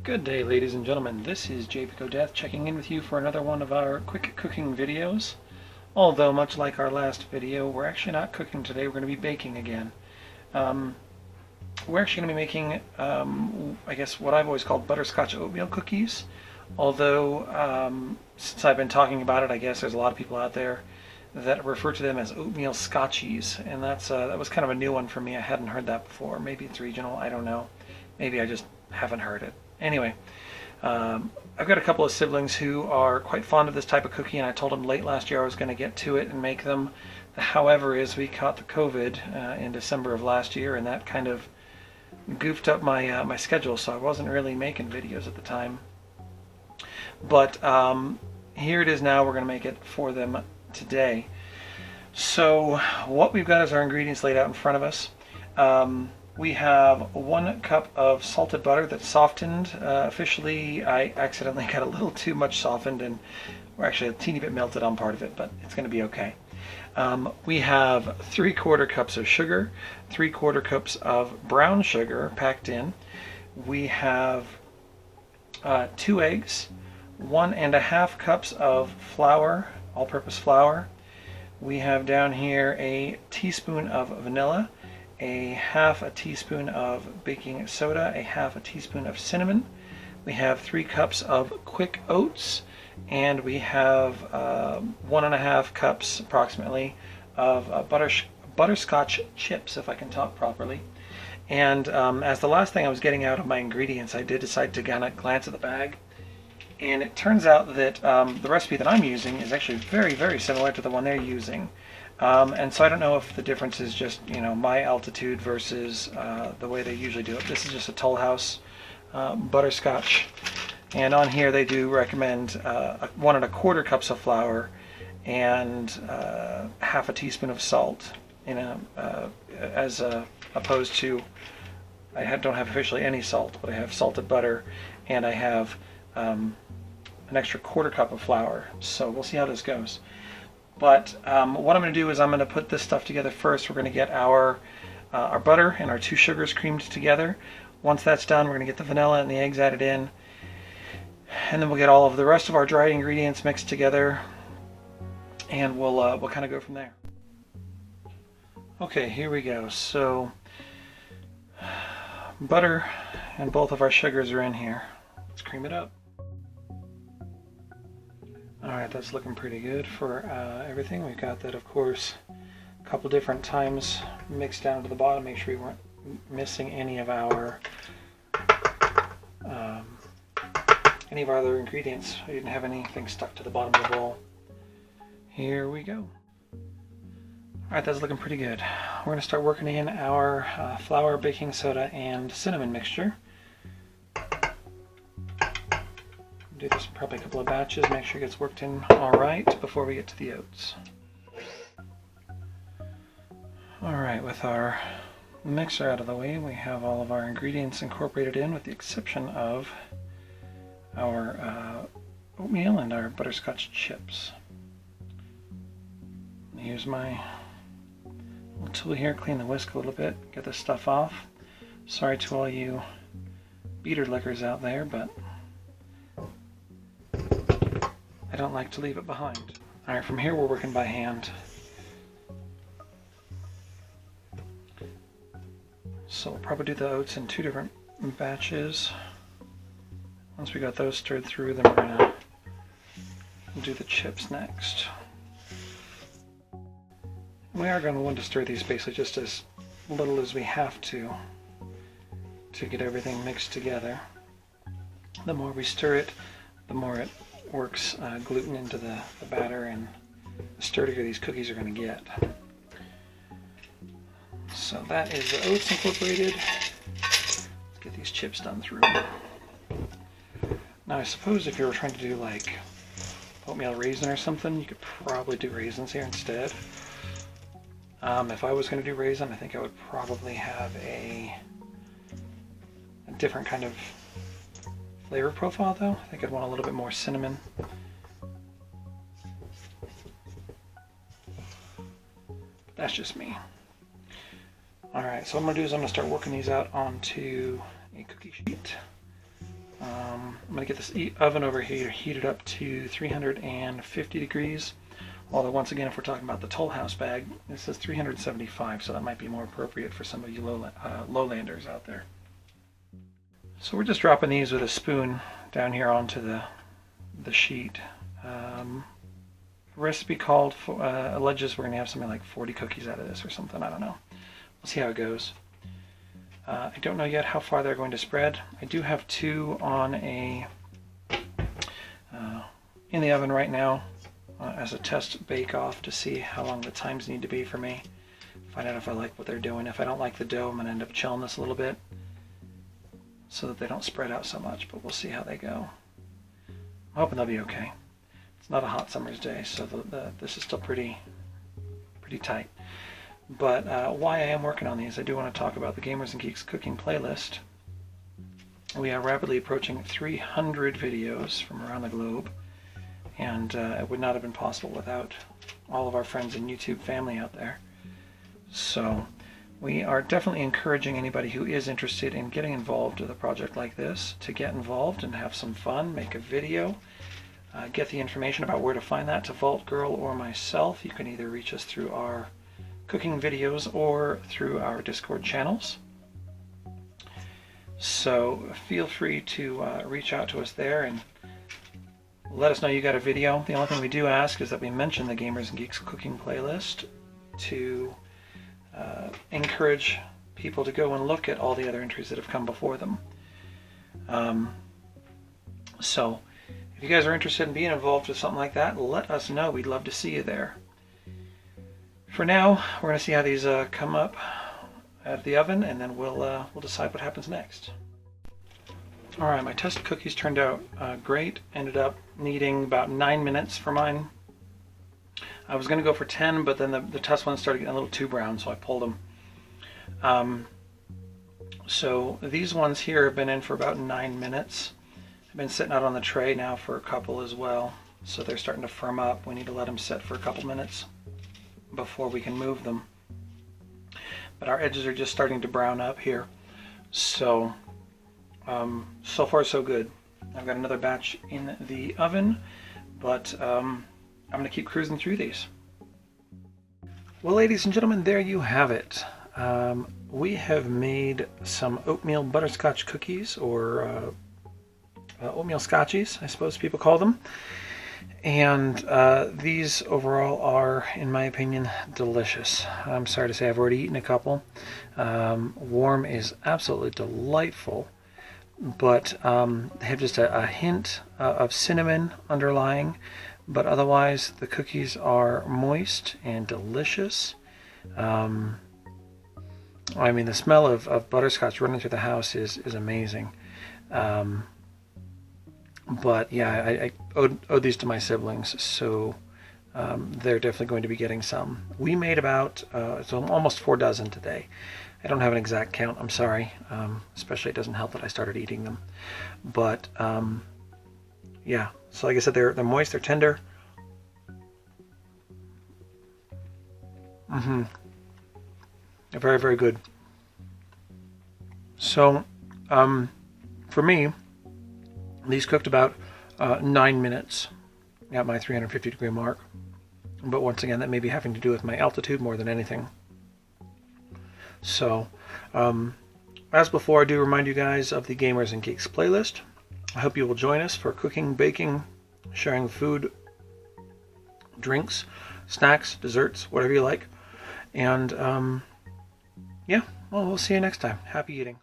Good day, ladies and gentlemen. This is Japic checking in with you for another one of our quick cooking videos. Although, much like our last video, we're actually not cooking today. We're going to be baking again. We're actually going to be making, I guess, what I've always called butterscotch oatmeal cookies. Although, since I've been talking about it, I guess there's a lot of people out there that refer to them as oatmeal Scotchies, and that was kind of a new one for me. I hadn't heard that before. Maybe it's regional. I don't know. Maybe I just haven't heard it. Anyway, I've got a couple of siblings who are quite fond of this type of cookie, and I told them late last year I was going to get to it and make them. However, as we caught the COVID in December of last year, and that kind of goofed up my schedule, so I wasn't really making videos at the time. But here it is now. We're going to make it for them today. So what we've got is our ingredients laid out in front of us. We have 1 cup of salted butter that's softened. Officially, I accidentally got a little too much softened, and we're actually a teeny bit melted on part of it, but it's going to be okay. We have 3/4 cups of sugar, 3/4 cups of brown sugar packed in. We have 2 eggs, 1½ cups of flour, all-purpose flour. We have down here a teaspoon of vanilla, ½ teaspoon of baking soda, ½ teaspoon of cinnamon. We have 3 cups of quick oats, and we have 1½ cups approximately of butterscotch chips, if I can talk properly. And as the last thing I was getting out of my ingredients, I did decide to kind of glance at the bag, and it turns out that the recipe that I'm using is actually very, very similar to the one they're using. And so I don't know if the difference is just, my altitude versus the way they usually do it. This is just a Toll House butterscotch. And on here they do recommend 1¼ cups of flour and ½ teaspoon of salt, as opposed to, don't have officially any salt, but I have salted butter, and I have an extra ¼ cup of flour. So we'll see how this goes. But what I'm going to do is I'm going to put this stuff together first. We're going to get our butter and our 2 sugars creamed together. Once that's done, we're going to get the vanilla and the eggs added in. And then we'll get all of the rest of our dried ingredients mixed together. And we'll kind of go from there. Okay, here we go. So butter and both of our sugars are in here. Let's cream it up. Alright, that's looking pretty good for everything. We've got that, of course, a couple different times mixed down to the bottom. Make sure we weren't missing any of our other ingredients. We didn't have anything stuck to the bottom of the bowl. Here we go. Alright, that's looking pretty good. We're going to start working in our flour, baking soda, and cinnamon mixture. Do this probably a couple of batches, make sure it gets worked in alright before we get to the oats. Alright, with our mixer out of the way, we have all of our ingredients incorporated in, with the exception of our oatmeal and our butterscotch chips. Use my little tool here, clean the whisk a little bit, get this stuff off. Sorry to all you beater lickers out there, but I don't like to leave it behind. Alright, from here we're working by hand. So we'll probably do the oats in 2 different batches. Once we got those stirred through, then we're going to do the chips next. We are going to want to stir these basically just as little as we have to get everything mixed together. The more we stir it, the more it works gluten into the batter, and the sturdier these cookies are going to get. So that is the oats incorporated. Let's get these chips done through. Now I suppose if you were trying to do like oatmeal raisin or something, you could probably do raisins here instead. If I was going to do raisin, I think I would probably have a different kind of flavor profile though. I think I'd want a little bit more cinnamon. But that's just me. Alright, so what I'm going to do is I'm going to start working these out onto a cookie sheet. I'm going to get this oven over here heated up to 350 degrees. Although once again, if we're talking about the Toll House bag, it says 375, so that might be more appropriate for some of you lowlanders out there. So we're just dropping these with a spoon down here onto the sheet. Recipe called for, alleges we're going to have something like 40 cookies out of this or something. I don't know. We'll see how it goes. I don't know yet how far they're going to spread. I do have 2 on in the oven right now as a test bake-off to see how long the times need to be for me. Find out if I like what they're doing. If I don't like the dough, I'm going to end up chilling this a little bit so that they don't spread out so much, but we'll see how they go. I'm hoping they'll be okay. It's not a hot summer's day, so this is still pretty tight. But why I am working on these, I do want to talk about the Gamers and Geeks cooking playlist. We are rapidly approaching 300 videos from around the globe, and it would not have been possible without all of our friends and YouTube family out there. So we are definitely encouraging anybody who is interested in getting involved with a project like this to get involved and have some fun, make a video, get the information about where to find that to Vault Girl or myself. You can either reach us through our cooking videos or through our Discord channels. So feel free to reach out to us there and let us know you got a video. The only thing we do ask is that we mention the Gamers and Geeks cooking playlist to encourage people to go and look at all the other entries that have come before them. So if you guys are interested in being involved with something like that, let us know. We'd love to see you there. For now, we're going to see how these come up out of the oven, and then we'll decide what happens next. Alright, my test cookies turned out great. Ended up needing about 9 minutes for mine. I was going to go for 10, but then the test ones started getting a little too brown, so I pulled them. So these ones here have been in for about 9 minutes. I've been sitting out on the tray now for a couple as well, so they're starting to firm up. We need to let them sit for a couple minutes before we can move them. But our edges are just starting to brown up here. So, so far so good. I've got another batch in the oven, but I'm going to keep cruising through these. Well, ladies and gentlemen, there you have it. We have made some oatmeal butterscotch cookies, or oatmeal Scotchies, I suppose people call them. And these overall are, in my opinion, delicious. I'm sorry to say I've already eaten a couple. Warm is absolutely delightful, but they have just a hint of cinnamon underlying, but otherwise the cookies are moist and delicious. I mean, the smell of butterscotch running through the house is amazing. But yeah, I owed these to my siblings, so they're definitely going to be getting some. We made about it's almost 4 dozen today. I don't have an exact count, I'm sorry. Especially it doesn't help that I started eating them. But yeah, so like I said, they're moist, they're tender. They're very, very good. So for me, these cooked about 9 minutes at my 350 degree mark. But once again, that may be having to do with my altitude more than anything. So, as before, I do remind you guys of the Gamers and Geeks playlist. I hope you will join us for cooking, baking, sharing food, drinks, snacks, desserts, whatever you like. And yeah, well, we'll see you next time. Happy eating.